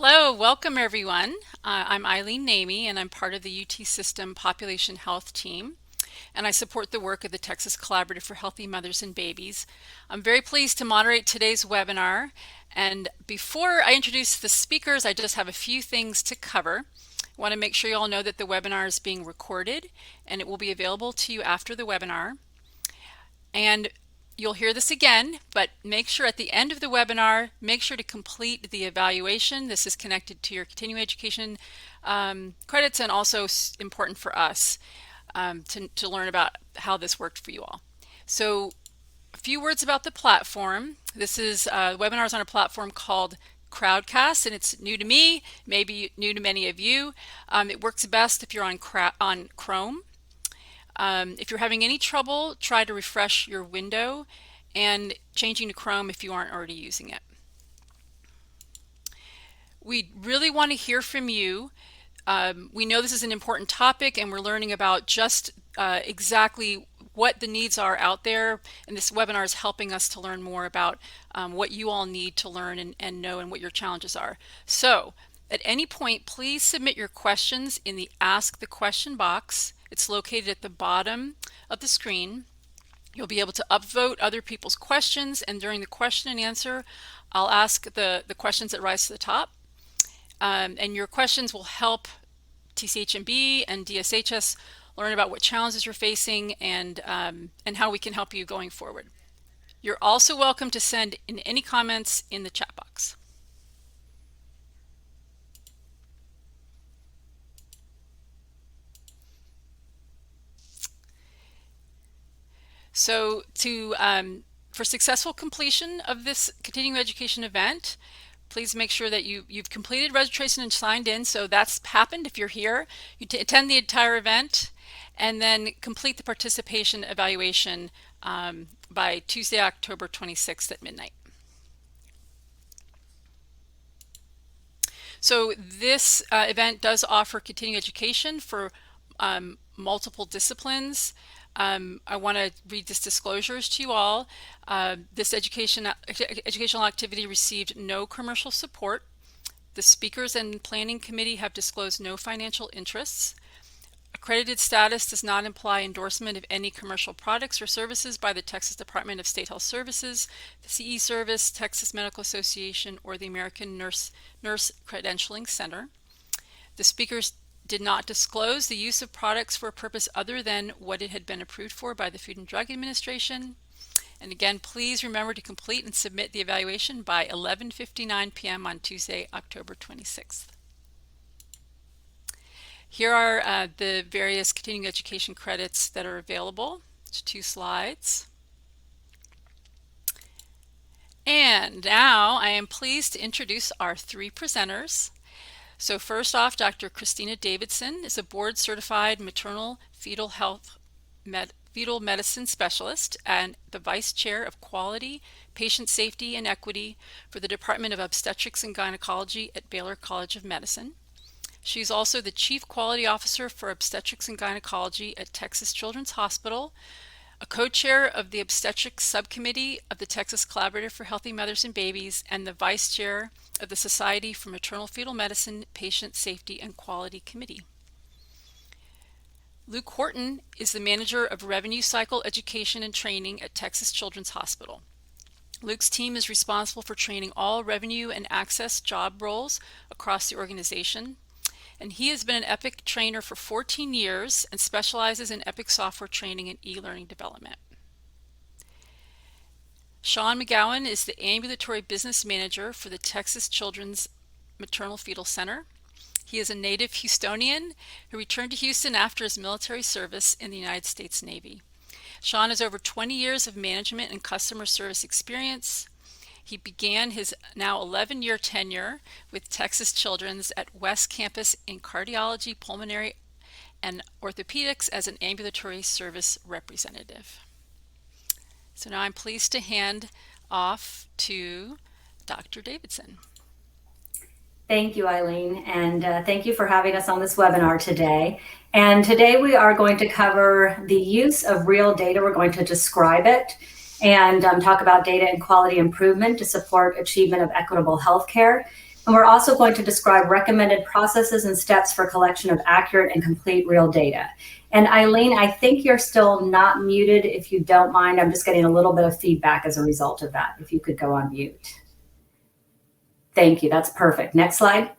Hello, welcome everyone. I'm Eileen Namey and I'm part of the UT System Population Health Team, and I support the work of the Texas Collaborative for Healthy Mothers and Babies. I'm very pleased to moderate today's webinar, and before I introduce the speakers, I just have a few things to cover. I want to make sure you all know that the webinar is being recorded and it will be available to you after the webinar. And you'll hear this again, but make sure at the end of the webinar, make sure to complete the evaluation. This is connected to your continuing education credits and also important for us to learn about how this worked for you all. So a few words about the platform. This is webinars on a platform called Crowdcast, and it's new to me, maybe new to many of you. It works best if you're on Chrome. If you're having any trouble, try to refresh your window and changing to Chrome if you aren't already using it. We really want to hear from you. We know this is an important topic and we're learning about just exactly what the needs are out there, and this webinar is helping us to learn more about what you all need to learn and know and what your challenges are. So at any point, please submit your questions in the Ask the Question box. It's located at the bottom of the screen. You'll be able to upvote other people's questions, and during the question and answer, I'll ask the questions that rise to the top. And your questions will help TCHMB and DSHS learn about what challenges you're facing and how we can help you going forward. You're also welcome to send in any comments in the chat box. So for successful completion of this continuing education event, please make sure that you've completed registration and signed in. So that's happened if you're here. You attend the entire event and then complete the participation evaluation by Tuesday, October 26th at midnight. So this event does offer continuing education for multiple disciplines. I want to read this disclosures to you all. This educational activity received no commercial support. The speakers and planning committee have disclosed no financial interests. Accredited status does not imply endorsement of any commercial products or services by the Texas Department of State Health Services, the CE Service, Texas Medical Association, or the American Nurse Credentialing Center. The speakers did not disclose the use of products for a purpose other than what it had been approved for by the Food and Drug Administration. And again, please remember to complete and submit the evaluation by 11:59 p.m. on Tuesday, October 26th. Here are the various continuing education credits that are available. It's 2 slides. And now I am pleased to introduce our 3 presenters. So first off, Dr. Christina Davidson is a board-certified maternal fetal medicine specialist and the Vice Chair of Quality, Patient Safety, and Equity for the Department of Obstetrics and Gynecology at Baylor College of Medicine. She's also the Chief Quality Officer for Obstetrics and Gynecology at Texas Children's Hospital, a co-chair of the Obstetrics Subcommittee of the Texas Collaborative for Healthy Mothers and Babies, and the Vice Chair of the Society for Maternal Fetal Medicine Patient Safety and Quality Committee. Luke Horton is the Manager of Revenue Cycle Education and Training at Texas Children's Hospital. Luke's team is responsible for training all revenue and access job roles across the organization, and he has been an EPIC trainer for 14 years and specializes in EPIC software training and e-learning development. Sean McGowan is the Ambulatory Business Manager for the Texas Children's Maternal Fetal Center. He is a native Houstonian who returned to Houston after his military service in the United States Navy. Sean has over 20 years of management and customer service experience. He began his now 11-year tenure with Texas Children's at West Campus in cardiology, pulmonary, and orthopedics as an ambulatory service representative. So now I'm pleased to hand off to Dr. Davidson. Thank you, Eileen, and thank you for having us on this webinar today. And today we are going to cover the use of real data. We're going to describe it and talk about data and quality improvement to support achievement of equitable healthcare. And we're also going to describe recommended processes and steps for collection of accurate and complete real data. And Eileen, I think you're still not muted. If you don't mind, I'm just getting a little bit of feedback as a result of that. If you could go on mute. Thank you, that's perfect. Next slide.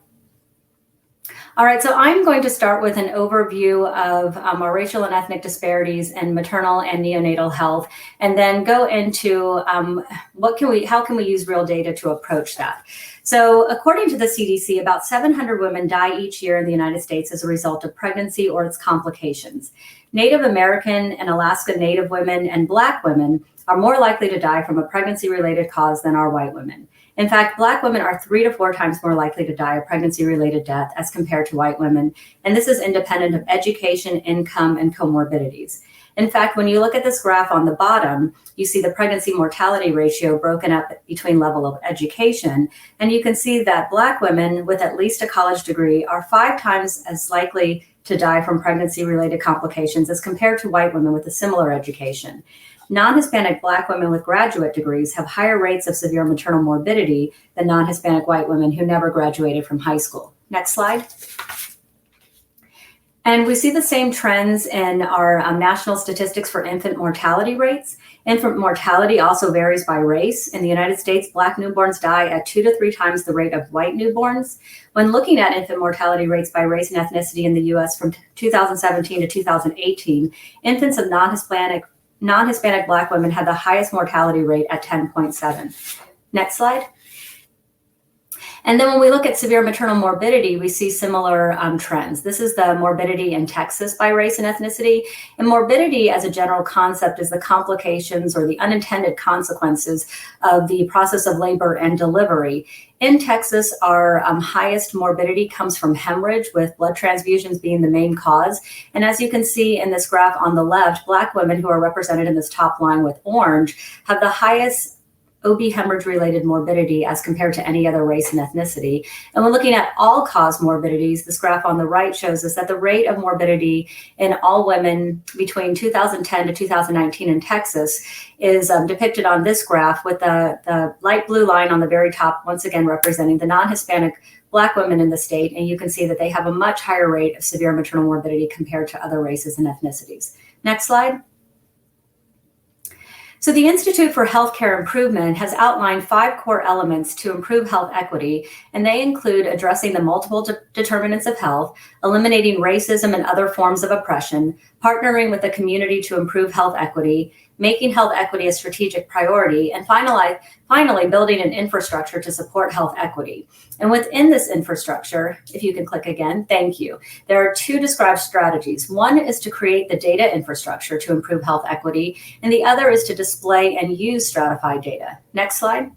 All right, so I'm going to start with an overview of our racial and ethnic disparities in maternal and neonatal health, and then go into how can we use real data to approach that. So according to the CDC, about 700 women die each year in the United States as a result of pregnancy or its complications. Native American and Alaska Native women and Black women are more likely to die from a pregnancy-related cause than are white women. In fact, Black women are 3 to 4 times more likely to die of pregnancy-related death as compared to white women, and this is independent of education, income, and comorbidities. In fact, when you look at this graph on the bottom, you see the pregnancy mortality ratio broken up between level of education, and you can see that Black women with at least a college degree are 5 times as likely to die from pregnancy-related complications as compared to white women with a similar education. Non-Hispanic Black women with graduate degrees have higher rates of severe maternal morbidity than non-Hispanic white women who never graduated from high school. Next slide. And we see the same trends in our national statistics for infant mortality rates. Infant mortality also varies by race. In the United States, Black newborns die at 2 to 3 times the rate of white newborns. When looking at infant mortality rates by race and ethnicity in the US from 2017 to 2018, infants of non-Hispanic Black women had the highest mortality rate at 10.7. Next slide. And then when we look at severe maternal morbidity, we see similar trends. This is the morbidity in Texas by race and ethnicity. And morbidity as a general concept is the complications or the unintended consequences of the process of labor and delivery. In Texas, our highest morbidity comes from hemorrhage, with blood transfusions being the main cause. And as you can see in this graph on the left, Black women, who are represented in this top line with orange, have the highest OB hemorrhage-related morbidity as compared to any other race and ethnicity. And when looking at all-cause morbidities, this graph on the right shows us that the rate of morbidity in all women between 2010 to 2019 in Texas is depicted on this graph, with the light blue line on the very top, once again representing the non-Hispanic Black women in the state. And you can see that they have a much higher rate of severe maternal morbidity compared to other races and ethnicities. Next slide. So the Institute for Healthcare Improvement has outlined 5 core elements to improve health equity, and they include addressing the multiple determinants of health, eliminating racism and other forms of oppression, partnering with the community to improve health equity, making health equity a strategic priority, and finally building an infrastructure to support health equity. And within this infrastructure, if you can click again, thank you. There are 2 described strategies. One is to create the data infrastructure to improve health equity, and the other is to display and use stratified data. Next slide.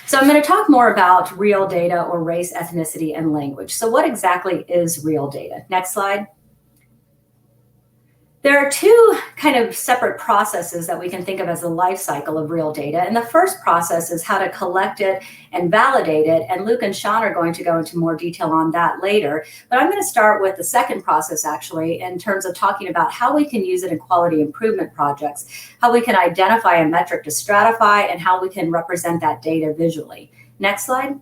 So I'm going to talk more about real data, or race, ethnicity, and language. So what exactly is real data? Next slide. There are 2 kind of separate processes that we can think of as the life cycle of real data. And the first process is how to collect it and validate it. And Luke and Sean are going to go into more detail on that later. But I'm going to start with the second process, actually, in terms of talking about how we can use it in quality improvement projects, how we can identify a metric to stratify, and how we can represent that data visually. Next slide.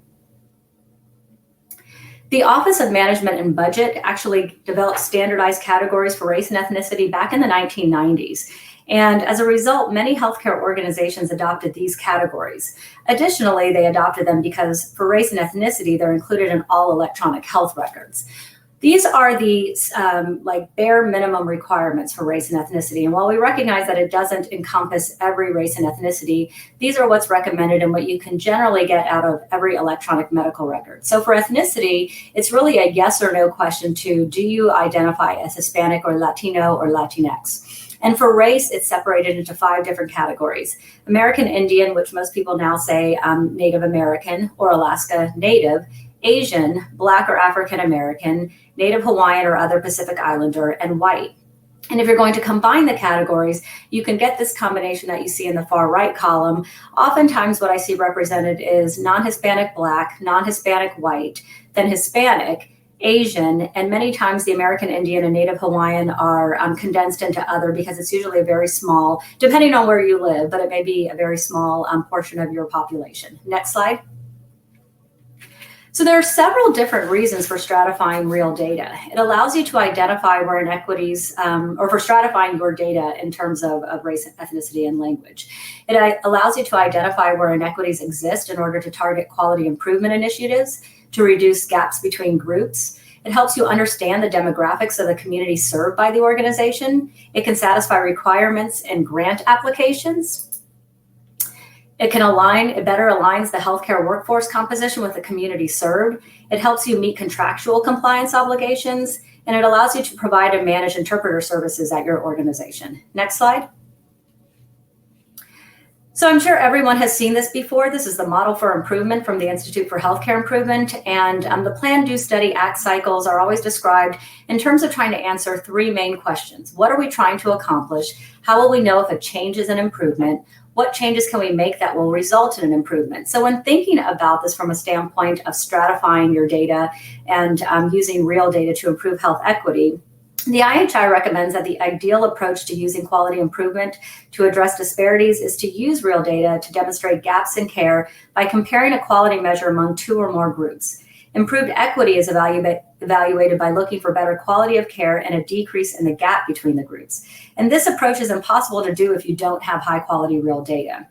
The Office of Management and Budget actually developed standardized categories for race and ethnicity back in the 1990s. And as a result, many healthcare organizations adopted these categories. Additionally, they adopted them because for race and ethnicity, they're included in all electronic health records. These are the bare minimum requirements for race and ethnicity. And while we recognize that it doesn't encompass every race and ethnicity, these are what's recommended and what you can generally get out of every electronic medical record. So for ethnicity, it's really a yes or no question to, do you identify as Hispanic or Latino or Latinx? And for race, it's separated into 5 different categories. American Indian, which most people now say Native American or Alaska Native, Asian, Black or African American, Native Hawaiian or other Pacific Islander, and white. And if you're going to combine the categories, you can get this combination that you see in the far right column. Oftentimes what I see represented is non-Hispanic Black, non-Hispanic white, then Hispanic, Asian, and many times the American Indian and Native Hawaiian are condensed into other, because it's usually a very small, depending on where you live, but it may be a very small portion of your population. Next slide. So there are several different reasons for stratifying real data. It allows you to identify where inequities, or for stratifying your data in terms of race, ethnicity, and language. It allows you to identify where inequities exist in order to target quality improvement initiatives, to reduce gaps between groups. It helps you understand the demographics of the community served by the organization. It can satisfy requirements in grant applications. It better aligns the healthcare workforce composition with the community served. It helps you meet contractual compliance obligations, and it allows you to provide and manage interpreter services at your organization. Next slide. So I'm sure everyone has seen this before. This is the model for improvement from the Institute for Healthcare Improvement. And the plan, do, study, act cycles are always described in terms of trying to answer three main questions. What are we trying to accomplish? How will we know if a change is an improvement? What changes can we make that will result in an improvement? So when thinking about this from a standpoint of stratifying your data and using real data to improve health equity, the IHI recommends that the ideal approach to using quality improvement to address disparities is to use real data to demonstrate gaps in care by comparing a quality measure among two or more groups. Improved equity is evaluated by looking for better quality of care and a decrease in the gap between the groups. And this approach is impossible to do if you don't have high quality real data.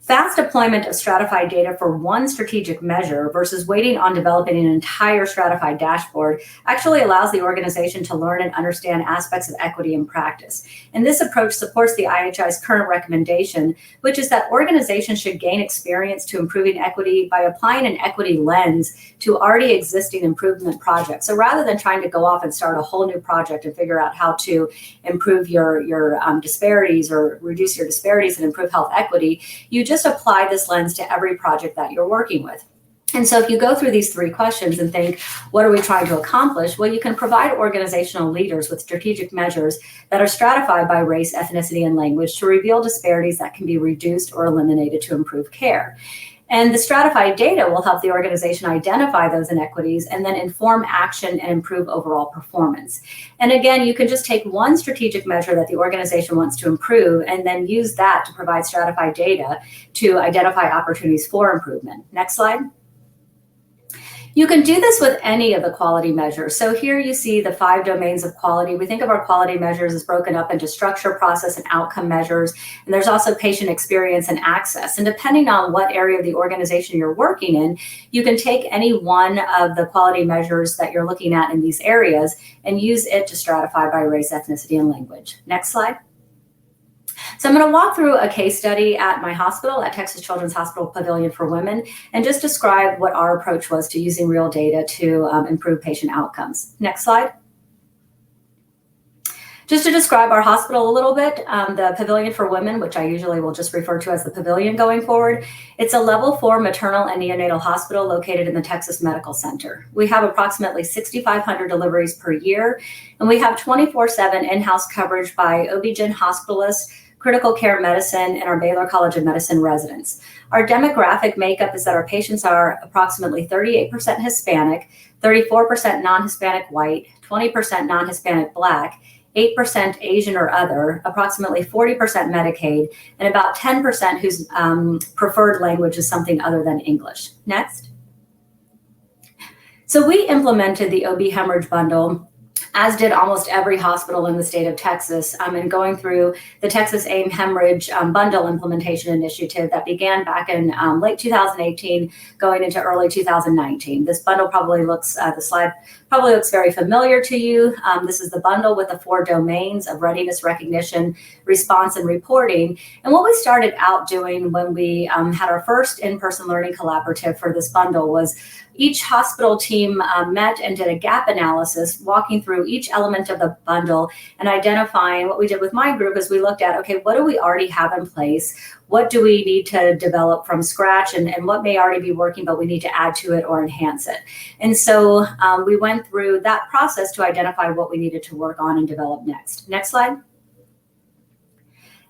Fast deployment of stratified data for one strategic measure versus waiting on developing an entire stratified dashboard actually allows the organization to learn and understand aspects of equity in practice. And this approach supports the IHI's current recommendation, which is that organizations should gain experience to improving equity by applying an equity lens to already existing improvement projects. So rather than trying to go off and start a whole new project and figure out how to improve your disparities or reduce your disparities and improve health equity, you just apply this lens to every project that you're working with. And so if you go through these three questions and think, what are we trying to accomplish? Well, you can provide organizational leaders with strategic measures that are stratified by race, ethnicity, and language to reveal disparities that can be reduced or eliminated to improve care. And the stratified data will help the organization identify those inequities and then inform action and improve overall performance. And again, you can just take one strategic measure that the organization wants to improve and then use that to provide stratified data to identify opportunities for improvement. Next slide. You can do this with any of the quality measures. So here you see the 5 domains of quality. We think of our quality measures as broken up into structure, process, and outcome measures. And there's also patient experience and access. And depending on what area of the organization you're working in, you can take any one of the quality measures that you're looking at in these areas and use it to stratify by race, ethnicity, and language. Next slide. So I'm going to walk through a case study at my hospital, at Texas Children's Hospital Pavilion for Women, and just describe what our approach was to using real data to improve patient outcomes. Next slide. Just to describe our hospital a little bit, the Pavilion for Women, which I usually will just refer to as the Pavilion going forward, it's a level 4 maternal and neonatal hospital located in the Texas Medical Center. We have approximately 6,500 deliveries per year, and we have 24/7 in-house coverage by OB-GYN hospitalists, critical care medicine, and our Baylor College of Medicine residents. Our demographic makeup is that our patients are approximately 38% Hispanic, 34% non-Hispanic white, 20% non-Hispanic Black, 8% Asian or other, approximately 40% Medicaid, and about 10% whose preferred language is something other than English. Next. So we implemented the OB hemorrhage bundle, as did almost every hospital in the state of Texas, and going through the Texas AIM Hemorrhage Bundle Implementation Initiative that began back in late 2018, going into early 2019. This bundle probably looks, the slide probably looks very familiar to you. This is the bundle with the 4 domains of readiness, recognition, response, and reporting. And what we started out doing when we had our first in-person learning collaborative for this bundle was each hospital team met and did a gap analysis, walking through each element of the bundle and identifying. What we did with my group is we looked at, okay, what do we already have in place? What do we need to develop from scratch, and what may already be working, but we need to add to it or enhance it? And so we went through that process to identify what we needed to work on and develop next. Next slide.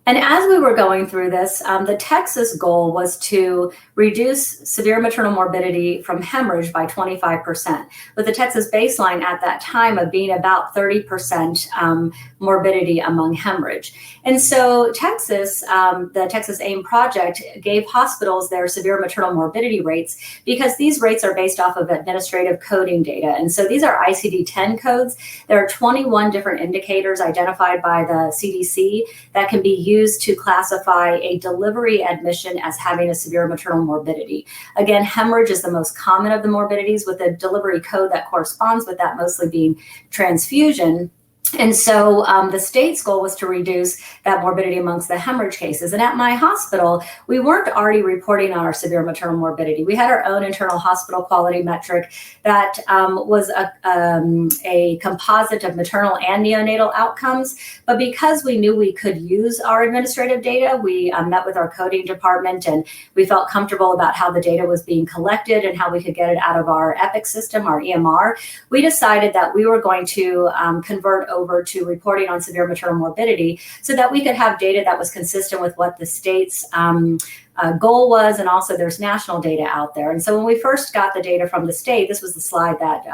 And as we were going through this, the Texas goal was to reduce severe maternal morbidity from hemorrhage by 25%, with the Texas baseline at that time of being about 30% morbidity among hemorrhage. And so Texas, the Texas AIM project, gave hospitals their severe maternal morbidity rates because these rates are based off of administrative coding data. And so these are ICD-10 codes. There are 21 different indicators identified by the CDC that can be used to classify a delivery admission as having a severe maternal morbidity. Again, hemorrhage is the most common of the morbidities, with a delivery code that corresponds with that mostly being transfusion. And so the state's goal was to reduce that morbidity amongst the hemorrhage cases. And at my hospital, we weren't already reporting on our severe maternal morbidity. We had our own internal hospital quality metric that was a composite of maternal and neonatal outcomes. But because we knew we could use our administrative data, we met with our coding department, and we felt comfortable about how the data was being collected and how we could get it out of our EPIC system, our EMR. We decided that we were going to convert over to reporting on severe maternal morbidity so that we could have data that was consistent with what the state's goal was, and also there's national data out there. And so when we first got the data from the state, this was the slide that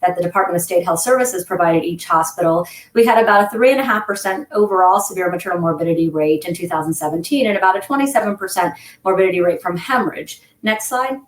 that the Department of State Health Services provided each hospital. We had about a 3.5% overall severe maternal morbidity rate in 2017 and about a 27% morbidity rate from hemorrhage. Next slide.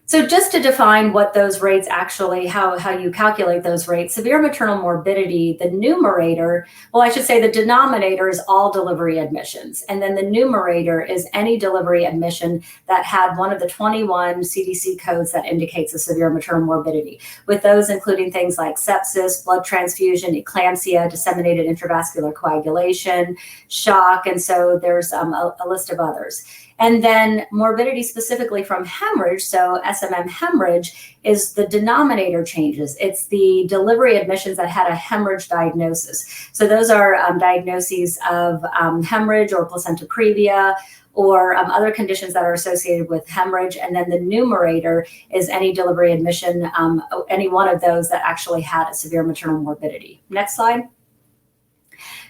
So just to define what those rates actually, how you calculate those rates, severe maternal morbidity, the numerator, well, I should say the denominator is all delivery admissions. And then the numerator is any delivery admission that had one of the 21 CDC codes that indicates a severe maternal morbidity, with those including things like sepsis, blood transfusion, eclampsia, disseminated intravascular coagulation, shock. And so there's a list of others. And then morbidity specifically from hemorrhage, so SMM hemorrhage, is the denominator changes. It's the delivery admissions that had a hemorrhage diagnosis. So those are diagnoses of hemorrhage or placenta previa, or other conditions that are associated with hemorrhage. And then the numerator is any delivery admission, any one of those that actually had a severe maternal morbidity. Next slide.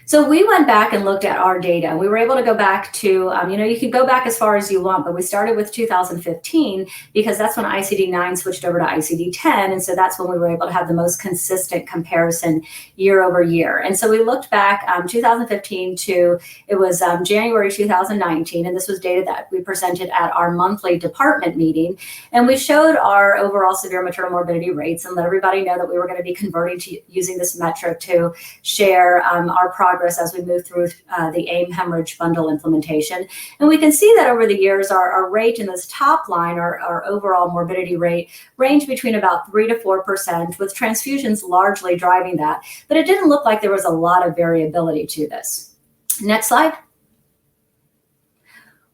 So we went back and looked at our data. We were able to go back to, you can go back as far as you want, but we started with 2015 because that's when ICD-9 switched over to ICD-10. And so that's when we were able to have the most consistent comparison year over year. And so we looked back 2015 to, it was January 2019. And this was data that we presented at our monthly department meeting. And we showed our overall severe maternal morbidity rates and let everybody know that we were going to be converting to using this metric to share our progress as we move through the AIM hemorrhage bundle implementation. And we can see that over the years, our rate in this top line, our overall morbidity rate, ranged between about 3 to 4%, with transfusions largely driving that. But it didn't look like there was a lot of variability to this. Next slide.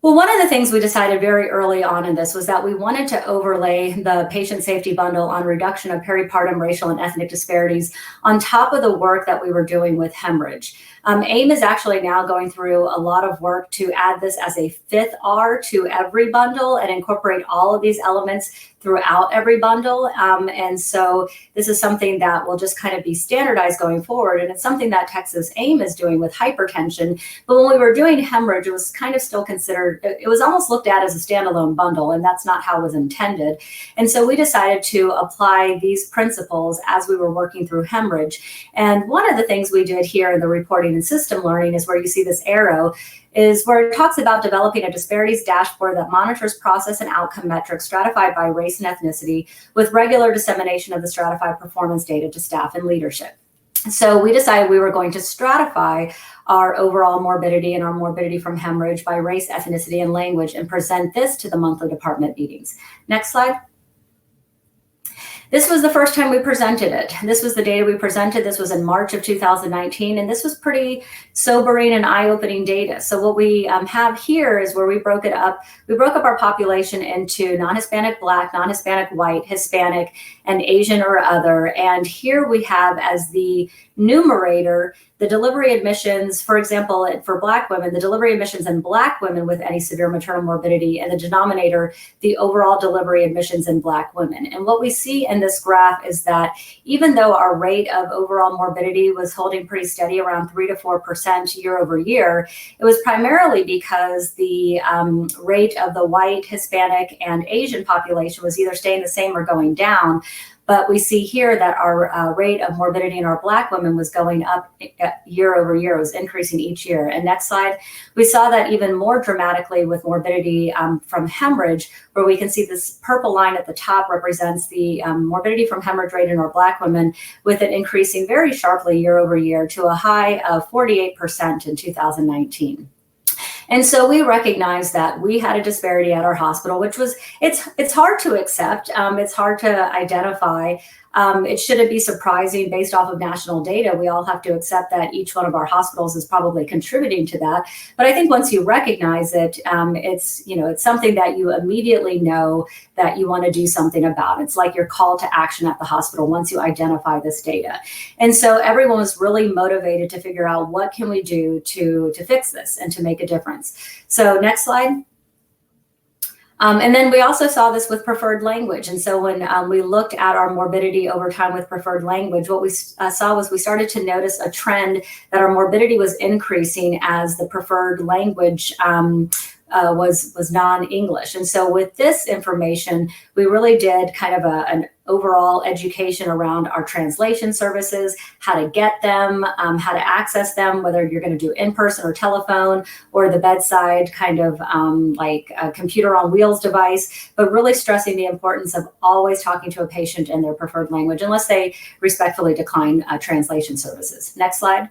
Well, one of the things we decided very early on in this was that we wanted to overlay the patient safety bundle on reduction of peripartum racial and ethnic disparities on top of the work that we were doing with hemorrhage. AIM is actually now going through a lot of work to add this as a fifth R to every bundle and incorporate all of these elements throughout every bundle. And so this is something that will just kind of be standardized going forward. And it's something that Texas AIM is doing with hypertension. But when we were doing hemorrhage, it was kind of still considered, it was almost looked at as a standalone bundle, and that's not how it was intended. And so we decided to apply these principles as we were working through hemorrhage. And one of the things we did here in the reporting and system learning is where you see this arrow, is where it talks about developing a disparities dashboard that monitors process and outcome metrics stratified by race and ethnicity, with regular dissemination of the stratified performance data to staff and leadership. So we decided we were going to stratify our overall morbidity and our morbidity from hemorrhage by race, ethnicity, and language, and present this to the monthly department meetings. Next slide. This was the first time we presented it. This was the data we presented. This was in March of 2019, and this was pretty sobering and eye-opening data. So what we have here is where we broke it up. We broke up our population into non-Hispanic Black, non-Hispanic White, Hispanic, and Asian or other. And here we have as the numerator, the delivery admissions, for example, for Black women, the delivery admissions in Black women with any severe maternal morbidity, and the denominator, the overall delivery admissions in Black women. And what we see in this graph is that even though our rate of overall morbidity was holding pretty steady around 3 to 4% year over year, it was primarily because the rate of the white, Hispanic, and Asian population was either staying the same or going down. But we see here that our rate of morbidity in our Black women was going up year over year. It was increasing each year. And next slide, we saw that even more dramatically with morbidity from hemorrhage, where we can see this purple line at the top represents the morbidity from hemorrhage rate in our Black women, with it increasing very sharply year over year to a high of 48% in 2019. And so we recognized that we had a disparity at our hospital, which was, it's hard to accept. It's hard to identify. It shouldn't be surprising based off of national data. We all have to accept that each one of our hospitals is probably contributing to that. But I think once you recognize it, it's something that you immediately know that you want to do something about. It's like your call to action at the hospital once you identify this data. And so everyone was really motivated to figure out what can we do to fix this and to make a difference. So next slide. And then we also saw this with preferred language. And so when we looked at our morbidity over time with preferred language, what we saw was we started to notice a trend that our morbidity was increasing as the preferred language was non-English. And so with this information, we really did kind of an overall education around our translation services, how to get them, how to access them, whether you're going to do in-person or telephone or the bedside kind of like a computer on wheels device, but really stressing the importance of always talking to a patient in their preferred language, unless they respectfully decline translation services. Next slide.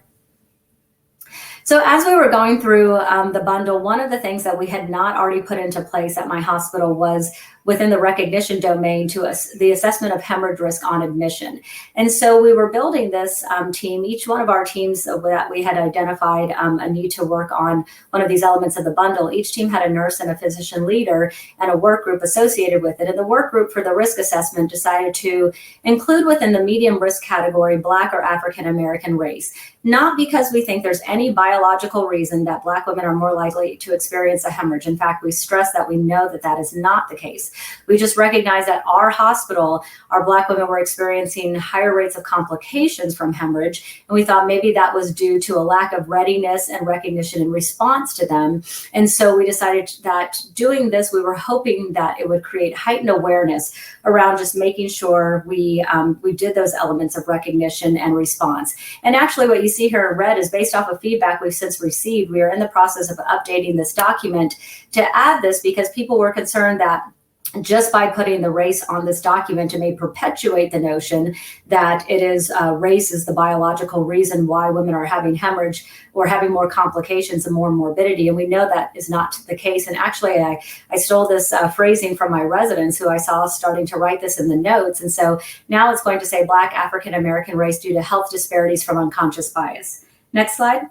So as we were going through the bundle, one of the things that we had not already put into place at my hospital was within the recognition domain to the assessment of hemorrhage risk on admission. And so we were building this team. Each one of our teams that we had identified a need to work on one of these elements of the bundle. Each team had a nurse and a physician leader and a work group associated with it. And the work group for the risk assessment decided to include within the medium risk category Black or African American race. Not because we think there's any biological reason that Black women are more likely to experience a hemorrhage. In fact, we stress that we know that that is not the case. We just recognize that our hospital, our Black women were experiencing higher rates of complications from hemorrhage. And we thought maybe that was due to a lack of readiness and recognition in response to them. And so we decided that doing this, we were hoping that it would create heightened awareness around just making sure we did those elements of recognition and response. And actually what you see here in red is based off of feedback we've since received. We are in the process of updating this document to add this because people were concerned that just by putting the race on this document, it may perpetuate the notion that it is race is the biological reason why women are having hemorrhage or having more complications and more morbidity. And we know that is not the case. And actually, I stole this phrasing from my residents who I saw starting to write this in the notes. And so now it's going to say Black African American race due to health disparities from unconscious bias. Next slide.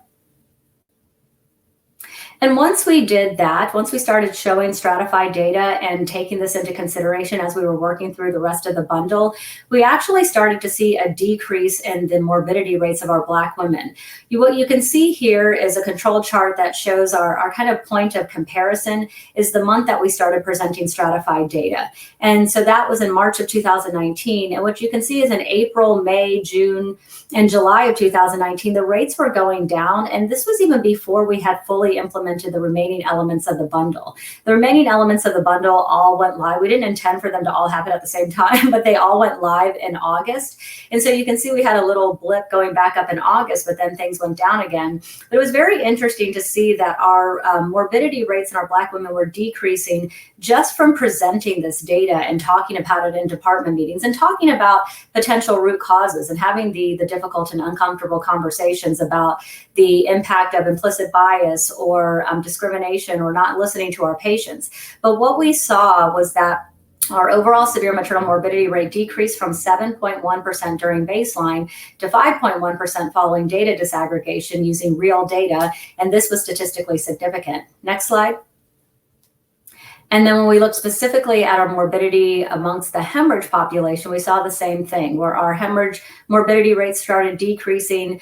And once we did that, once we started showing stratified data and taking this into consideration as we were working through the rest of the bundle, we actually started to see a decrease in the morbidity rates of our Black women. What you can see here is a control chart that shows our kind of point of comparison is the month that we started presenting stratified data. And so that was in March of 2019. And what you can see is in April, May, June, and July of 2019, the rates were going down. And this was even before we had fully implemented the remaining elements of the bundle. The remaining elements of the bundle all went live. We didn't intend for them to all happen at the same time, but they all went live in August. And so you can see we had a little blip going back up in August, but then things went down again. But it was very interesting to see that our morbidity rates in our Black women were decreasing just from presenting this data and talking about it in department meetings and talking about potential root causes and having the difficult and uncomfortable conversations about the impact of implicit bias or discrimination or not listening to our patients. But what we saw was that our overall severe maternal morbidity rate decreased from 7.1% during baseline to 5.1% following data disaggregation using real data, and this was statistically significant. Next slide. And then when we look specifically at our morbidity amongst the hemorrhage population, we saw the same thing, where our hemorrhage morbidity rates started decreasing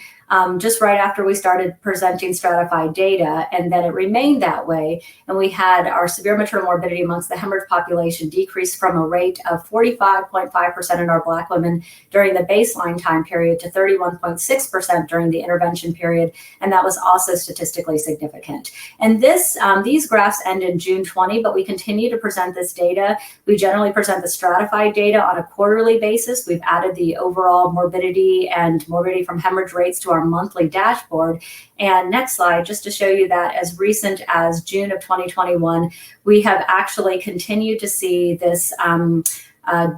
just right after we started presenting stratified data, and then it remained that way. And we had our severe maternal morbidity amongst the hemorrhage population decrease from a rate of 45.5% in our Black women during the baseline time period to 31.6% during the intervention period, and that was also statistically significant. And these graphs end in June 20, but we continue to present this data. We generally present the stratified data on a quarterly basis. We've added the overall morbidity and morbidity from hemorrhage rates to our monthly dashboard. And next slide, just to show you that as recent as June of 2021, we have actually continued to see this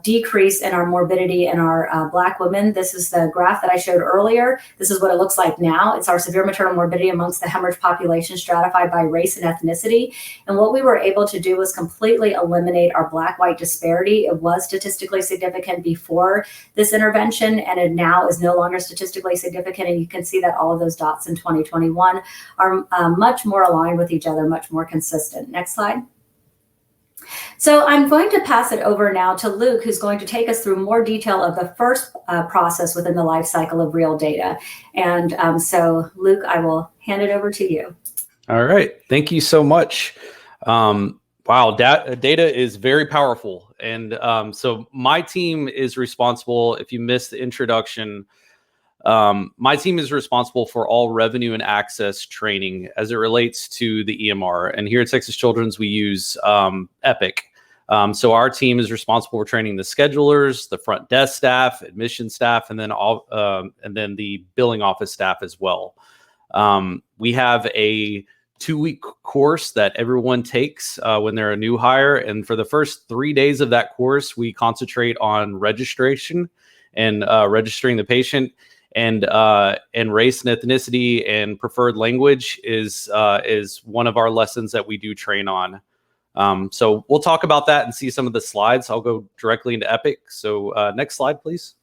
decrease in our morbidity in our Black women. This is the graph that I showed earlier. This is what it looks like now. It's our severe maternal morbidity amongst the hemorrhage population stratified by race and ethnicity. And what we were able to do was completely eliminate our Black-white disparity. It was statistically significant before this intervention, and it now is no longer statistically significant. And you can see that all of those dots in 2021 are much more aligned with each other, much more consistent. Next slide. So I'm going to pass it over now to Luke, who's going to take us through more detail of the first process within the life cycle of real data. And so Luke, I will hand it over to you. All right. Thank you so much. Wow, data is very powerful. And so my team is responsible, if you missed the introduction, my team is responsible for all revenue and access training as it relates to the EMR. And here at Texas Children's, we use Epic. So our team is responsible for training the schedulers, the front desk staff, admission staff, and then the billing office staff as well. We have a 2-week course that everyone takes when they're a new hire. And for the first 3 days of that course, we concentrate on registration and registering the patient. And race and ethnicity and preferred language is one of our lessons that we do train on. So we'll talk about that and see some of the slides. I'll go directly into Epic. So next slide, please.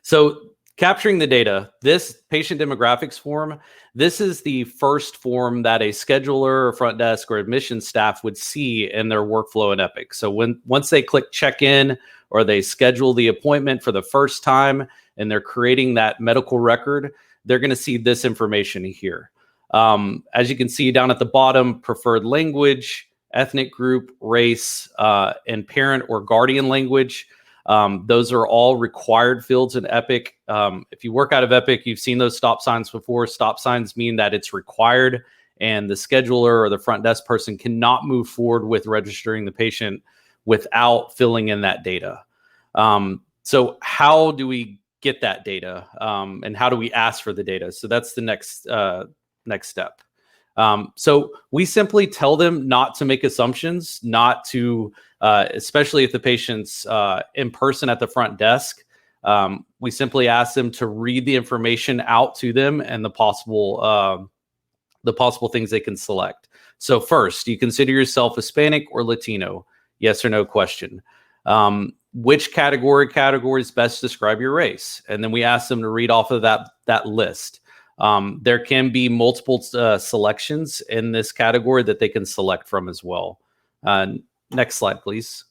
So capturing the data, this patient demographics form, this is the first form that a scheduler or front desk or admission staff would see in their workflow in Epic. So once they click check in or they schedule the appointment for the first time and they're creating that medical record, they're going to see this information here. As you can see down at the bottom, preferred language, ethnic group, race, and parent or guardian language. Those are all required fields in Epic. If you work out of Epic, you've seen those stop signs before. Stop signs mean that it's required and the scheduler or the front desk person cannot move forward with registering the patient without filling in that data. So how do we get that data and how do we ask for the data? So that's the next step. So we simply tell them not to make assumptions, not to, especially if the patient's in person at the front desk. We simply ask them to read the information out to them and the possible things they can select. So first, do you consider yourself Hispanic or Latino? Yes or no question. Which categories best describe your race? And then we ask them to read off of that list. There can be multiple selections in this category that they can select from as well. Next slide, please.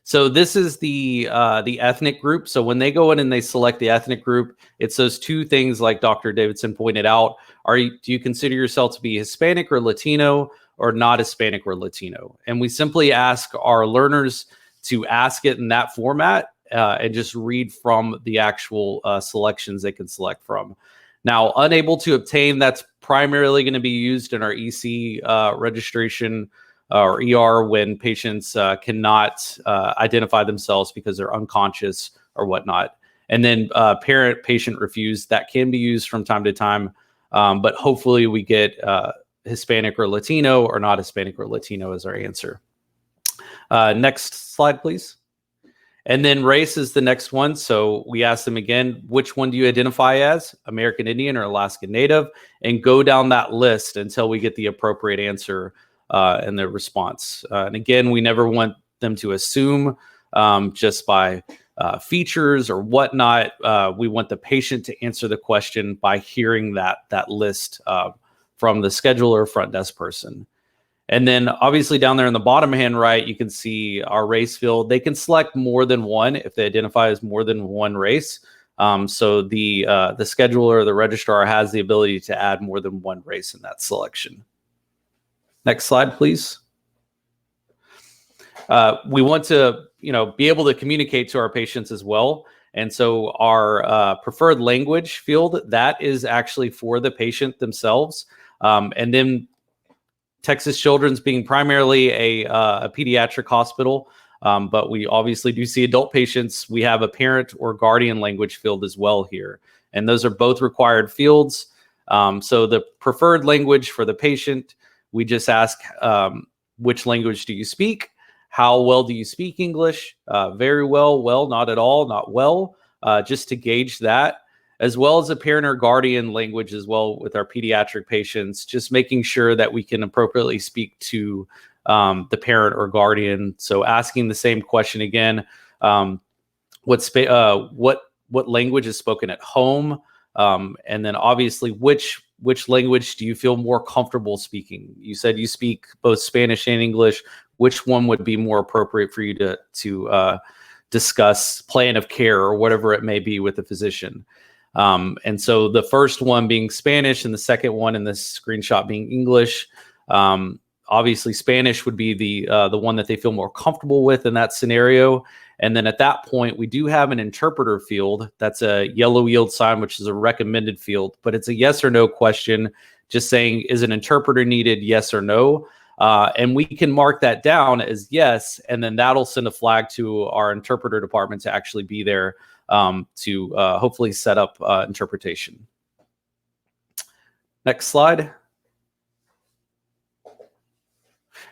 So this is the ethnic group. So when they go in and they select the ethnic group, it's those two things like Dr. Davidson pointed out. Do you consider yourself to be Hispanic or Latino or not Hispanic or Latino? And we simply ask our learners to ask it in that format and just read from the actual selections they can select from. Now, unable to obtain, that's primarily going to be used in our EC registration or ER when patients cannot identify themselves because they're unconscious or whatnot. And then parent-patient refused, that can be used from time to time, but hopefully we get Hispanic or Latino or not Hispanic or Latino as our answer. Next slide, please. And then race is the next one. So we ask them again, which one do you identify as, American Indian or Alaskan Native? And go down that list until we get the appropriate answer in their response. And again, we never want them to assume just by features or whatnot. We want the patient to answer the question by hearing that list from the scheduler or front desk person. And then obviously down there in the bottom hand right, you can see our race field. They can select more than one if they identify as more than one race. So the scheduler or the registrar has the ability to add more than one race in that selection. Next slide, please. We want to, be able to communicate to our patients as well. And so our preferred language field, that is actually for the patient themselves. And then Texas Children's being primarily a pediatric hospital, but we obviously do see adult patients. We have a parent or guardian language field as well here. And those are both required fields. So the preferred language for the patient, we just ask, which language do you speak? How well do you speak English? Very well, well, not at all, not well, just to gauge that, as well as a parent or guardian language as well with our pediatric patients, just making sure that we can appropriately speak to the parent or guardian. So asking the same question again, what language is spoken at home? And then obviously, which language do you feel more comfortable speaking? You said you speak both Spanish and English. Which one would be more appropriate for you to discuss plan of care or whatever it may be with the physician? And so the first one being Spanish and the second one in this screenshot being English. Obviously, Spanish would be the one that they feel more comfortable with in that scenario. And then at that point, we do have an interpreter field. That's a yellow yield sign, which is a recommended field, but it's a yes or no question, just saying, is an interpreter needed, yes or no? And we can mark that down as yes, and then that'll send a flag to our interpreter department to actually be there to hopefully set up interpretation. Next slide.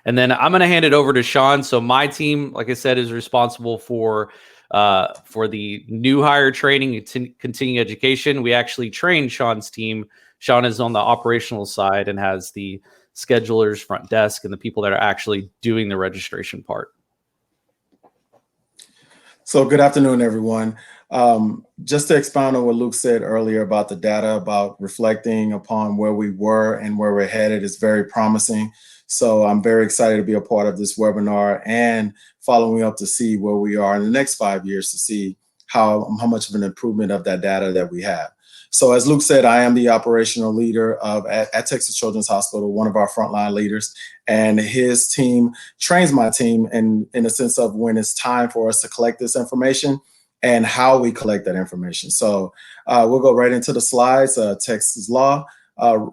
And then I'm going to hand it over to Sean. So my team, like I said, is responsible for the new hire training and continuing education. We actually train Sean's team. Sean is on the operational side and has the schedulers, front desk, and the people that are actually doing the registration part. So good afternoon, everyone. Just to expound on what Luke said earlier about the data, about reflecting upon where we were and where we're headed is very promising. So I'm very excited to be a part of this webinar and following up to see where we are in the next 5 years to see how much of an improvement of that data that we have. So as Luke said, I am the operational leader at Texas Children's Hospital, one of our frontline leaders, and his team trains my team in a sense of when it's time for us to collect this information and how we collect that information. So we'll go right into the slides. Texas law,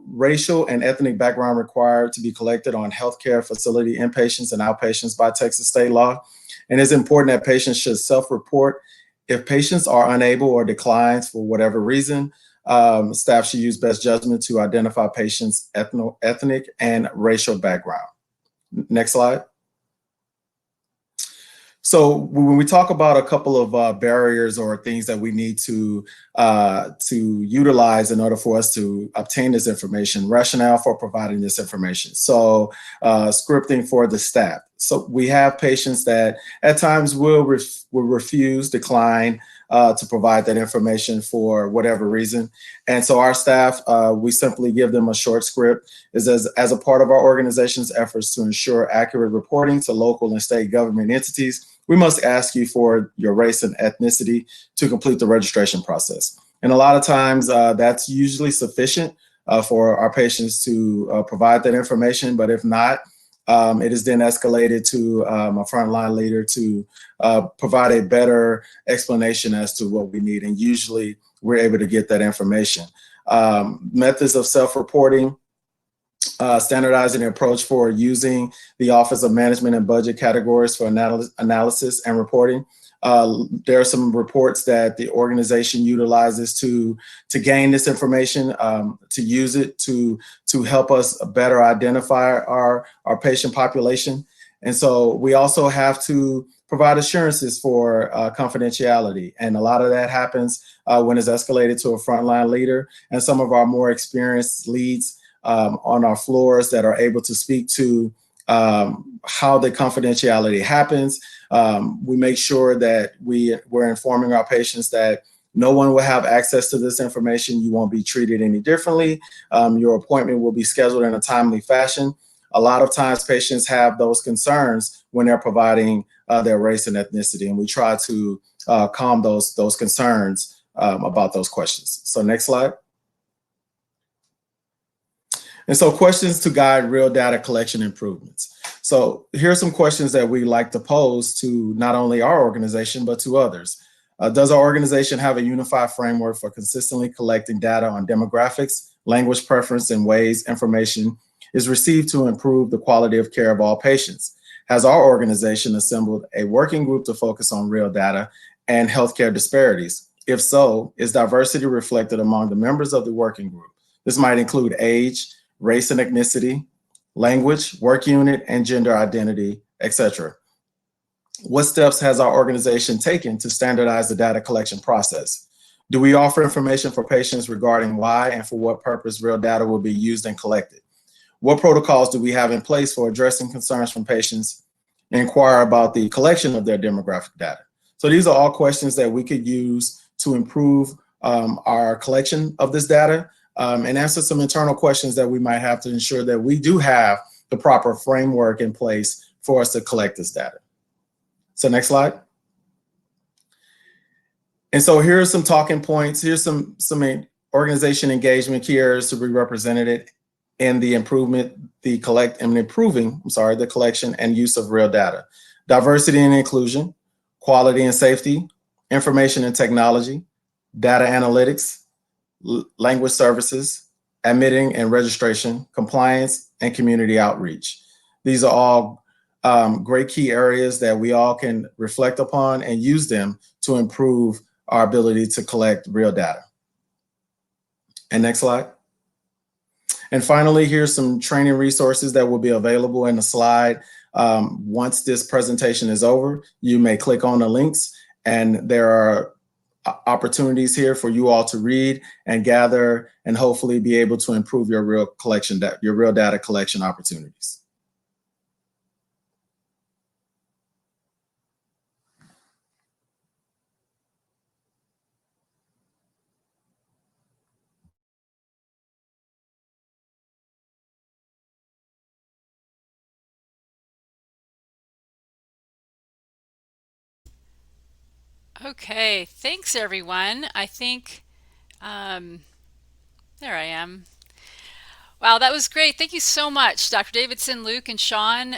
racial and ethnic background required to be collected on healthcare facility inpatients and outpatients by Texas state law. And it's important that patients should self-report. If patients are unable or declines for whatever reason, staff should use best judgment to identify patients' ethnic and racial background. Next slide. So when we talk about a couple of barriers or things that we need to utilize in order for us to obtain this information, rationale for providing this information. So scripting for the staff. So we have patients that at times will refuse, decline to provide that information for whatever reason. And so our staff, we simply give them a short script as a part of our organization's efforts to ensure accurate reporting to local and state government entities. We must ask you for your race and ethnicity to complete the registration process. And a lot of times that's usually sufficient for our patients to provide that information. But if not, it is then escalated to a frontline leader to provide a better explanation as to what we need. And usually we're able to get that information. Methods of self-reporting. Standardizing an approach for using the Office of Management and Budget categories for analysis and reporting. There are some reports that the organization utilizes to gain this information, to use it to help us better identify our patient population. And so we also have to provide assurances for confidentiality. And a lot of that happens when it's escalated to a frontline leader and some of our more experienced leads on our floors that are able to speak to how the confidentiality happens. We make sure that we're informing our patients that no one will have access to this information. You won't be treated any differently. Your appointment will be scheduled in a timely fashion. a lot of times patients have those concerns when they're providing their race and ethnicity, and we try to calm those concerns about those questions. So next slide. And so questions to guide real data collection improvements. So here are some questions that we like to pose to not only our organization, but to others. Does our organization have a unified framework for consistently collecting data on demographics, language preference, and ways information is received to improve the quality of care of all patients? Has our organization assembled a working group to focus on real data and healthcare disparities? If so, is diversity reflected among the members of the working group? This might include age, race and ethnicity, language, work unit, and gender identity, etc. What steps has our organization taken to standardize the data collection process? Do we offer information for patients regarding why and for what purpose real data will be used and collected? What protocols do we have in place for addressing concerns from patients and inquire about the collection of their demographic data? So these are all questions that we could use to improve our collection of this data, and answer some internal questions that we might have to ensure that we do have the proper framework in place for us to collect this data. So next slide. And so here are some talking points. Here's some organization engagement key areas to be represented in the improving the collection and use of real data. Diversity and inclusion, quality and safety, information and technology, data analytics, language services, admitting and registration, compliance, and community outreach. These are all great key areas that we all can reflect upon and use them to improve our ability to collect real data. And next slide. And finally, here's some training resources that will be available in the slide. Once this presentation is over, you may click on the links, and there are opportunities here for you all to read and gather and hopefully be able to improve your real data collection opportunities. Okay, thanks everyone. I think, there I am. Wow, that was great. Thank you so much, Dr. Davidson, Luke, and Sean,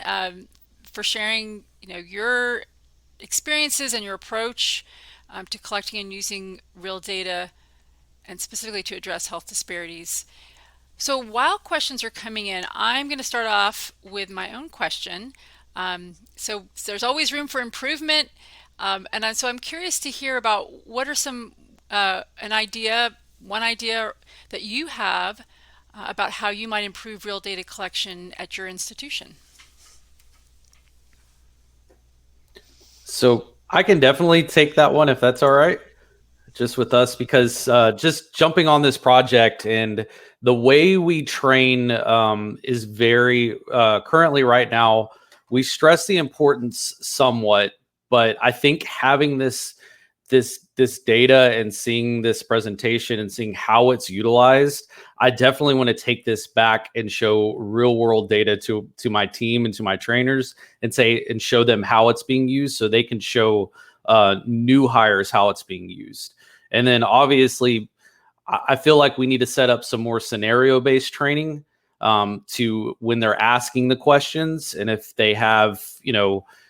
for sharing, your experiences and your approach to collecting and using real data, and specifically to address health disparities. So while questions are coming in, I'm going to start off with my own question. So there's always room for improvement. So I'm curious to hear about what are some, one idea that you have about how you might improve real data collection at your institution. So I can definitely take that one if that's all right, just with us, because just jumping on this project and the way we train is very currently right now, we stress the importance somewhat, but I think having this data and seeing this presentation and seeing how it's utilized, I definitely want to take this back and show real world data to my team and to my trainers and show them how it's being used so they can show new hires how it's being used. And then obviously, I feel like we need to set up some more scenario-based training to when they're asking the questions, and if they have,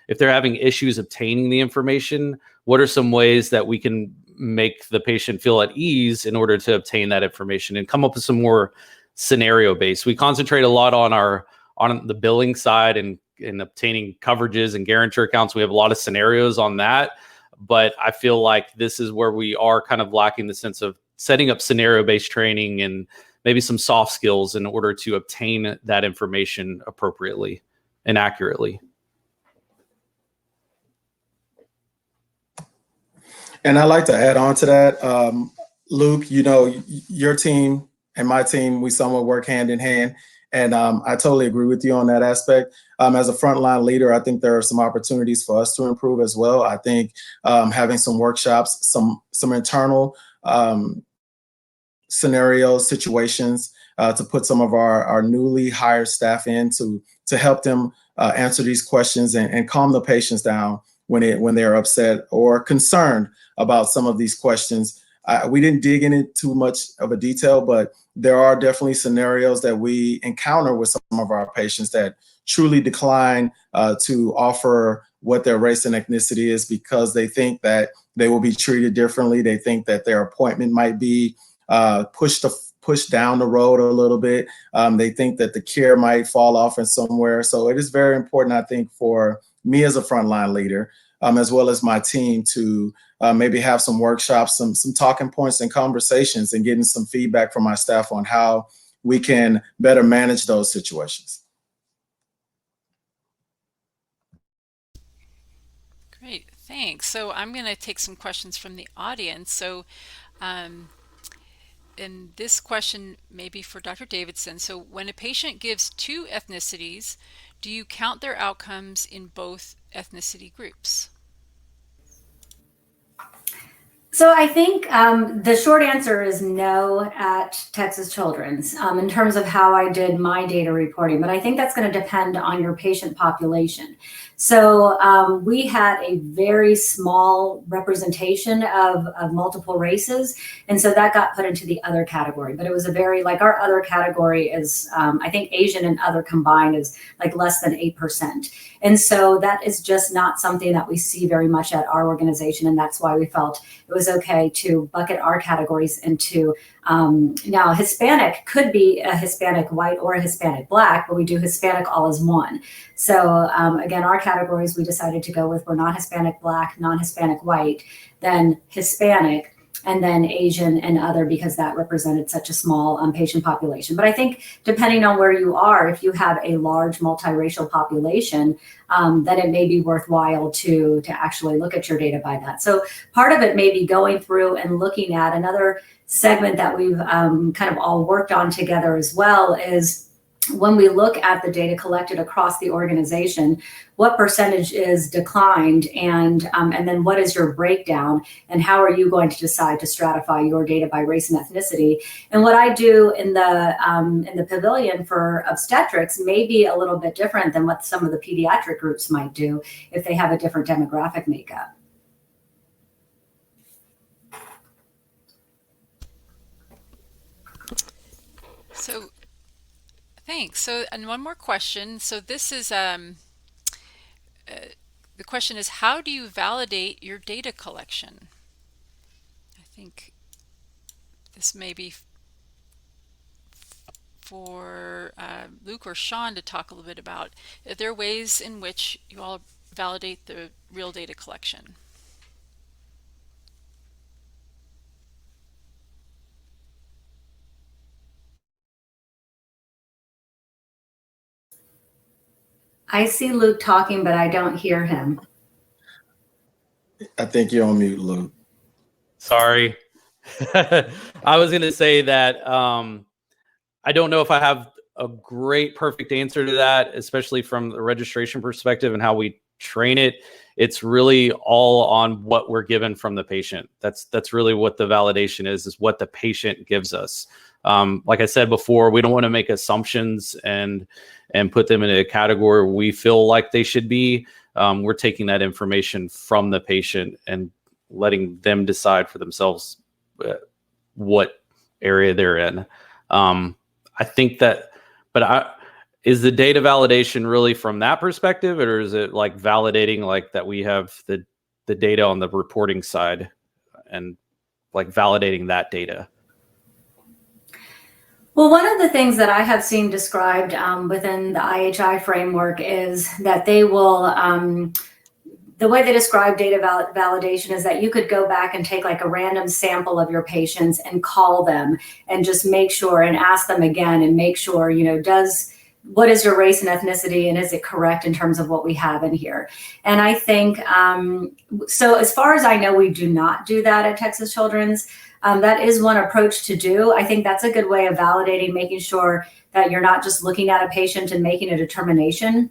if they're having issues obtaining the information, what are some ways that we can make the patient feel at ease in order to obtain that information and come up with some more scenario-based. We concentrate a lot on the billing side and obtaining coverages and guarantor accounts. We have a lot of scenarios on that, but I feel like this is where we are kind of lacking the sense of setting up scenario-based training and maybe some soft skills in order to obtain that information appropriately and accurately. And I'd like to add on to that, Luke, your team and my team, we somewhat work hand in hand. And I totally agree with you on that aspect. As a frontline leader, I think there are some opportunities for us to improve as well. I think having some workshops, some internal scenarios, situations to put some of our newly hired staff in to to help them answer these questions and calm the patients down when they're upset or concerned about some of these questions. We didn't dig into too much of a detail, but there are definitely scenarios that we encounter with some of our patients that truly decline to offer what their race and ethnicity is because they think that they will be treated differently. They think that their appointment might be pushed down the road a little bit. They think that the care might fall off in somewhere. So it is very important, I think, for me as a frontline leader, as well as my team to maybe have some workshops, some talking points and conversations and getting some feedback from my staff on how we can better manage those situations. Great, thanks. So I'm going to take some questions from the audience. So, and this question may be for Dr. Davidson. So when a patient gives two ethnicities, do you count their outcomes in both ethnicity groups? So I think the short answer is no at Texas Children's in terms of how I did my data reporting, but I think that's going to depend on your patient population. So we had a very small representation of multiple races, and so that got put into the other category, but it was a very, like our other category is, I think Asian and other combined is like less than 8%. And so that is just not something that we see very much at our organization, and that's why we felt it was okay to bucket our categories into, now Hispanic could be a Hispanic white or a Hispanic black, but we do Hispanic all as one. So again, our categories we decided to go with were non-Hispanic black, non-Hispanic white, then Hispanic, and then Asian and other, because that represented such a small patient population. But I think depending on where you are, if you have a large multiracial population, then it may be worthwhile to actually look at your data by that. So part of it may be going through and looking at another segment that we've kind of all worked on together as well is when we look at the data collected across the organization, what percentage is declined, and then what is your breakdown, and how are you going to decide to stratify your data by race and ethnicity? And what I do in the Pavilion for obstetrics may be a little bit different than what some of the pediatric groups might do if they have a different demographic makeup. So thanks. So, and one more question. So this is, the question is, how do you validate your data collection? I think this may be for Luke or Sean to talk a little bit about. Are there ways in which you all validate the real data collection? I see Luke talking, but I don't hear him. I think you're on mute, Luke. Sorry. I was going to say that I don't know if I have a great perfect answer to that, especially from the registration perspective and how we train it. It's really all on what we're given from the patient. That's really what the validation is what the patient gives us. Like I said before, we don't want to make assumptions and put them in a category we feel like they should be. We're taking that information from the patient and letting them decide for themselves what area they're in. I think that, is the data validation really from that perspective, or is it like validating like that we have the data on the reporting side and like validating that data? Well, one of the things that I have seen described within the IHI framework is that they will, the way they describe data validation is that you could go back and take like a random sample of your patients and call them and just make sure and ask them again and make sure, you know, what is your race and ethnicity, and is it correct in terms of what we have in here? And I think, so as far as I know, we do not do that at Texas Children's. That is one approach to do. I think that's a good way of validating, making sure that you're not just looking at a patient and making a determination.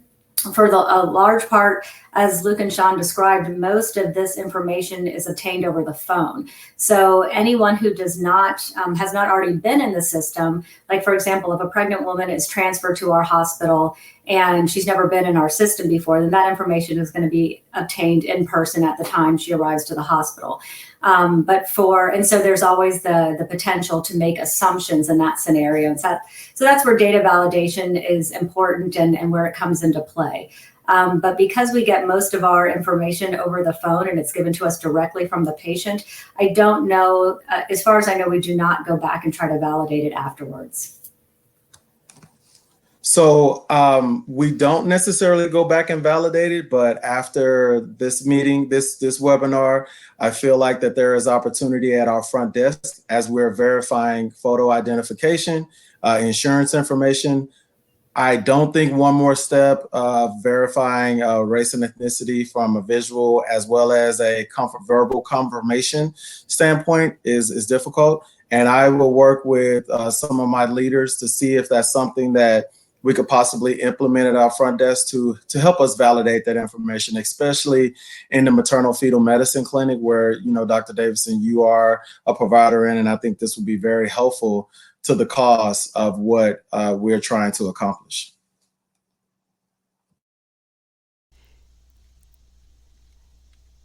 For a large part, as Luke and Sean described, most of this information is obtained over the phone. So anyone who does not, has not already been in the system, like for example, if a pregnant woman is transferred to our hospital and she's never been in our system before, then that information is going to be obtained in person at the time she arrives to the hospital. And so there's always the potential to make assumptions in that scenario. And so that's where data validation is important and where it comes into play. But because we get most of our information over the phone and it's given to us directly from the patient, I don't know, as far as I know, we do not go back and try to validate it afterwards. So we don't necessarily go back and validate it, but after this meeting, this webinar, I feel like that there is opportunity at our front desk as we're verifying photo identification, insurance information. I don't think one more step of verifying race and ethnicity from a visual as well as a verbal confirmation standpoint is difficult. And I will work with some of my leaders to see if that's something that we could possibly implement at our front desk to help us validate that information, especially in the maternal fetal medicine clinic where, you know, Dr. Davison, you are a provider in, and I think this would be very helpful to the cause of what we're trying to accomplish.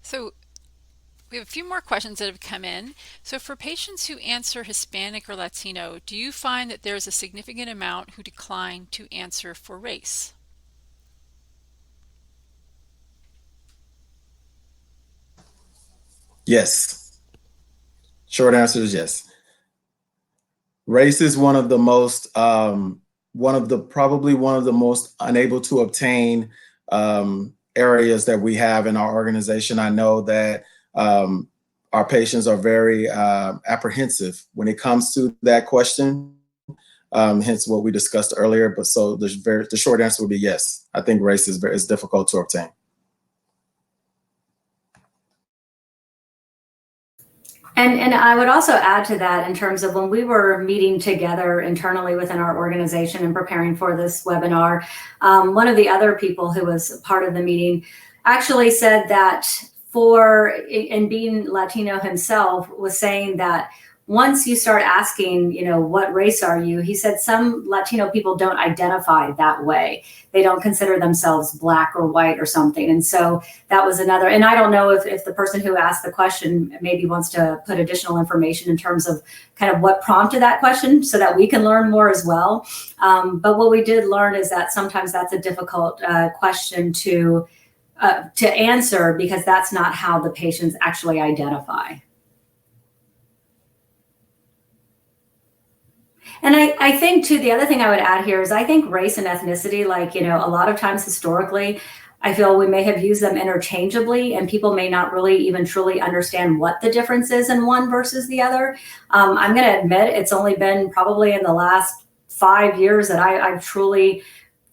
So we have a few more questions that have come in. So for patients who answer Hispanic or Latino, do you find that there's a significant amount who decline to answer for race? Yes. Short answer is yes. Race is one of the most, probably one of the most unable to obtain areas that we have in our organization. I know that our patients are very apprehensive when it comes to that question, hence what we discussed earlier. But so the short answer would be yes. I think race is difficult to obtain. And I would also add to that in terms of when we were meeting together internally within our organization and preparing for this webinar, one of the other people who was part of the meeting actually said that in being Latino himself, was saying that once you start asking, you know, what race are you? He said some Latino people don't identify that way. They don't consider themselves black or white or something. And so that was another, and I don't know if the person who asked the question maybe wants to put additional information in terms of kind of what prompted that question so that we can learn more as well. But what we did learn is that sometimes that's a difficult question to answer because that's not how the patients actually identify. And I think too, the other thing I would add here is I think race and ethnicity, like, you know, a lot of times historically, I feel we may have used them interchangeably and people may not really even truly understand what the difference is in one versus the other. I'm going to admit it's only been probably in the last 5 years that I've truly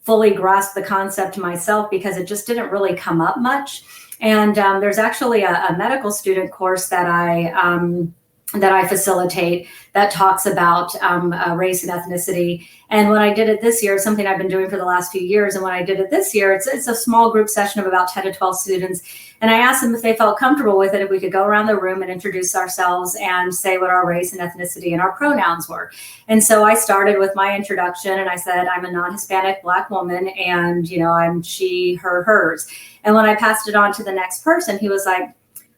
fully grasped the concept myself because it just didn't really come up much. And there's actually a medical student course that I facilitate that talks about race and ethnicity. And when I did it this year, it's something I've been doing for the last few years. And when I did it this year, it's a small group session of about 10 to 12 students. And I asked them if they felt comfortable with it, if we could go around the room and introduce ourselves and say what our race and ethnicity and our pronouns were. And so I started with my introduction and I said, I'm a non-Hispanic Black woman and, you know, I'm she, her, hers. And when I passed it on to the next person, he was like,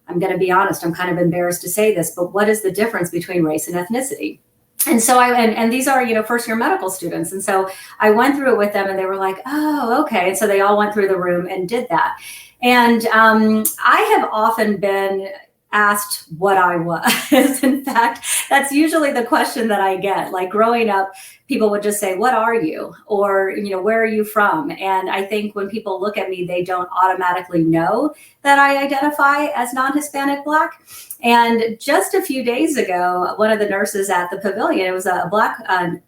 I'm going to be honest, I'm kind of embarrassed to say this, but what is the difference between race and ethnicity? And so and these are, you know, first year medical students. And so I went through it with them and they were like, oh, okay. And so they all went through the room and did that. And I have often been asked what I was. In fact, that's usually the question that I get. Like growing up, people would just say, what are you? Or, you know, where are you from? And I think when people look at me, they don't automatically know that I identify as non-Hispanic Black. And just a few days ago, one of the nurses at the Pavilion, it was a Black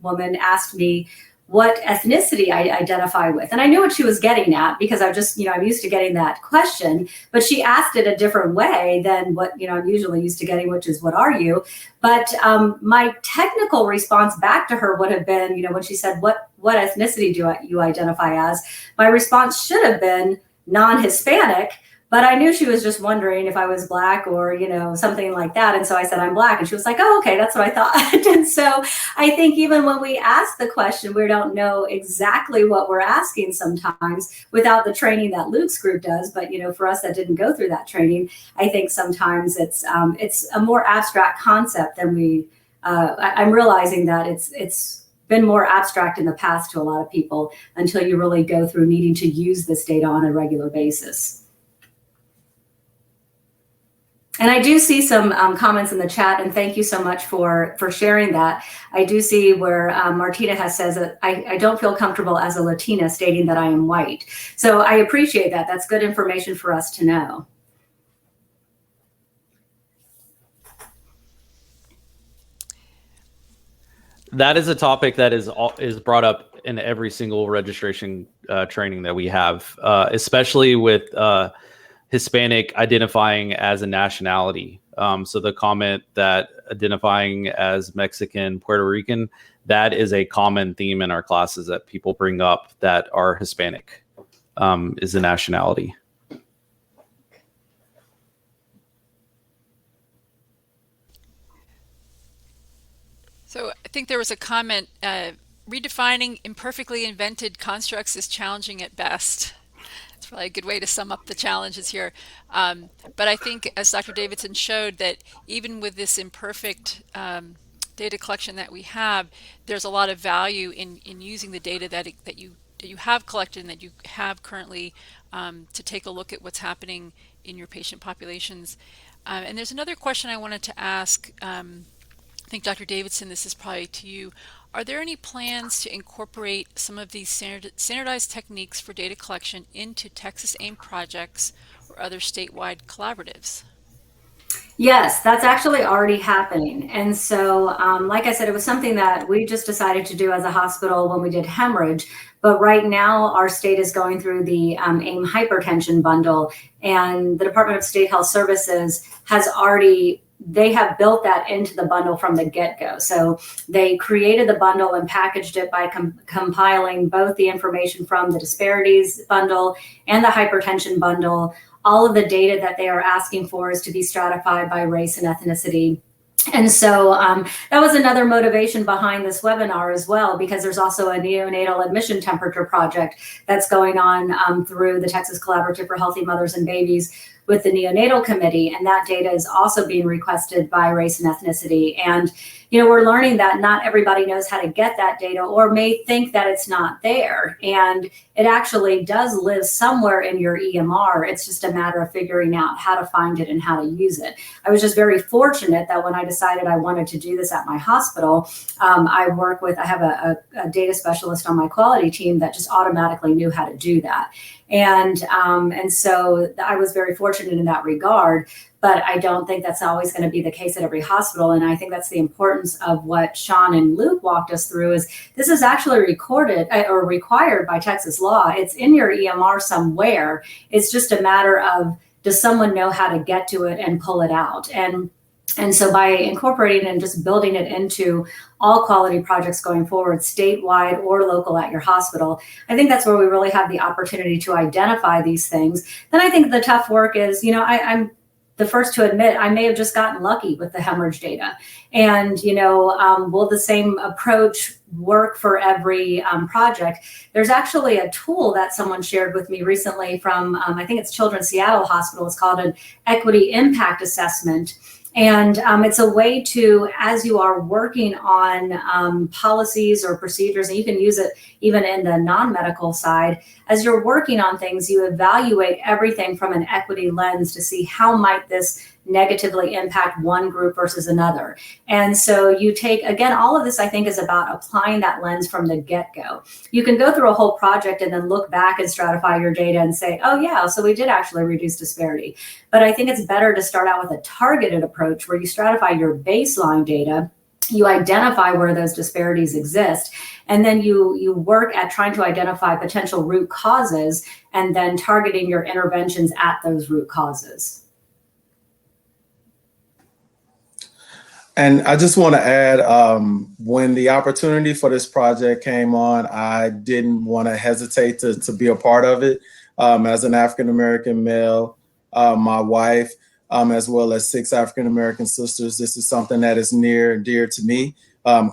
woman, asked me what ethnicity I identify with. And I knew what she was getting at because I just, you know, I'm used to getting that question, but she asked it a different way than what, you know, I'm usually used to getting, which is, what are you? But my technical response back to her would have been, you know, when she said, what ethnicity do you identify as? My response should have been non-Hispanic, but I knew she was just wondering if I was Black or, you know, something like that. And so I said, I'm Black. And she was like, oh, okay, that's what I thought. And so I think even when we ask the question, we don't know exactly what we're asking sometimes without the training that Luke's group does. But, you know, for us that didn't go through that training, I think sometimes it's a more abstract concept than I'm realizing that it's been more abstract in the past to a lot of people until you really go through needing to use this data on a regular basis. And I do see some comments in the chat, and thank you so much for sharing that. I do see where Martina says that I don't feel comfortable as a Latina stating that I am white. So I appreciate that. That's good information for us to know. That is a topic that is brought up in every single registration training that we have, especially with Hispanic identifying as a nationality. So the comment that identifying as Mexican, Puerto Rican, that is a common theme in our classes that people bring up, that are Hispanic is a nationality. So I think there was a comment, redefining imperfectly invented constructs is challenging at best. It's probably a good way to sum up the challenges here. But I think, as Dr. Davidson showed, that even with this imperfect data collection that we have, there's a lot of value in using the data that you have collected and that you have currently to take a look at what's happening in your patient populations. And there's another question I wanted to ask. I think, Dr. Davidson, this is probably to you. Are there any plans to incorporate some of these standardized techniques for data collection into Texas AIM projects or other statewide collaboratives? Yes, that's actually already happening. And so, like I said, it was something that we just decided to do as a hospital when we did hemorrhage. But right now, our state is going through the AIM hypertension bundle, and the Department of State Health Services has already they have built that into the bundle from the get-go. So they created the bundle and packaged it by compiling both the information from the disparities bundle and the hypertension bundle. All of the data that they are asking for is to be stratified by race and ethnicity. And so that was another motivation behind this webinar as well, because there's also a neonatal admission temperature project that's going on through the Texas Collaborative for Healthy Mothers and Babies with the neonatal committee. And that data is also being requested by race and ethnicity. And, you know, we're learning that not everybody knows how to get that data or may think that it's not there. And it actually does live somewhere in your EMR. It's just a matter of figuring out how to find it and how to use it. I was just very fortunate that when I decided I wanted to do this at my hospital, I have a data specialist on my quality team that just automatically knew how to do that. And so I was very fortunate in that regard, but I don't think that's always going to be the case at every hospital. And I think that's the importance of what Sean and Luke walked us through is this is actually recorded or required by Texas law. It's in your EMR somewhere. It's just a matter of, does someone know how to get to it and pull it out? And so by incorporating and just building it into all quality projects going forward, statewide or local at your hospital, I think that's where we really have the opportunity to identify these things. Then I think the tough work is, you know, I'm the first to admit I may have just gotten lucky with the hemorrhage data. And, you know, will the same approach work for every project? There's actually a tool that someone shared with me recently from, I think it's Children's Seattle Hospital. It's called an equity impact assessment. And it's a way to, as you are working on policies or procedures, and you can use it even in the non-medical side, as you're working on things, you evaluate everything from an equity lens to see how might this negatively impact one group versus another. And so you take, again, all of this I think is about applying that lens from the get-go. You can go through a whole project and then look back and stratify your data and say, oh yeah, so we did actually reduce disparity. But I think it's better to start out with a targeted approach where you stratify your baseline data, you identify where those disparities exist, and then you work at trying to identify potential root causes and then targeting your interventions at those root causes. And I just want to add, when the opportunity for this project came on, I didn't want to hesitate to be a part of it. As an African American male, my wife, as well as 6 African American sisters, this is something that is near and dear to me.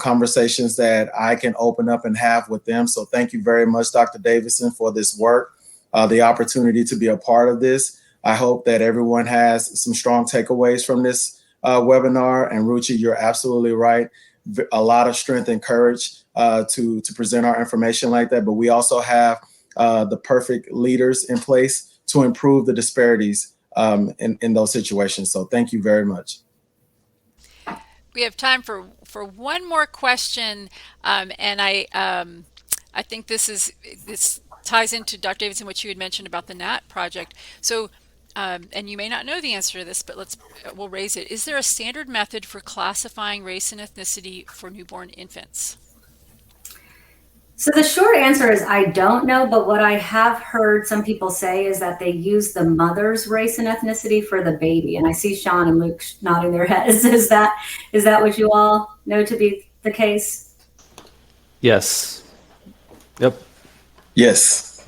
Conversations that I can open up and have with them. So thank you very much, Dr. Davison, for this work, the opportunity to be a part of this. I hope that everyone has some strong takeaways from this webinar. And Ruchi, you're absolutely right. A lot of strength and courage to present our information like that. But we also have the perfect leaders in place to improve the disparities in those situations. So thank you very much. We have time for one more question, and I think this ties into Dr. Davidson, what you had mentioned about the NAT project. So, and you may not know the answer to this, but we'll raise it. Is there a standard method for classifying race and ethnicity for newborn infants? So the short answer is I don't know, but what I have heard some people say is that they use the mother's race and ethnicity for the baby. And I see Sean and Luke nodding their heads. Is that what you all know to be the case? Yes. Yep. Yes.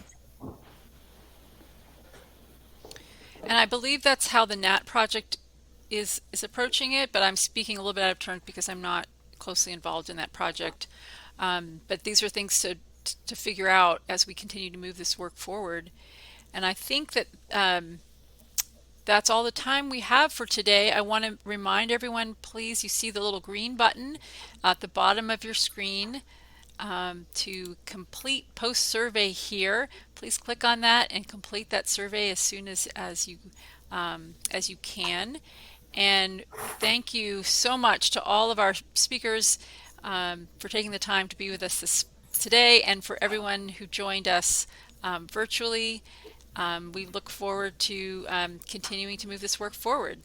And I believe that's how the NAT project is approaching it, but I'm speaking a little bit out of turn because I'm not closely involved in that project. But these are things to figure out as we continue to move this work forward. And I think that that's all the time we have for today. I want to remind everyone, please, you see the little green button at the bottom of your screen to complete post survey here. Please click on that and complete that survey as soon as you can. And thank you so much to all of our speakers for taking the time to be with us today, and for everyone who joined us virtually. We look forward to continuing to move this work forward.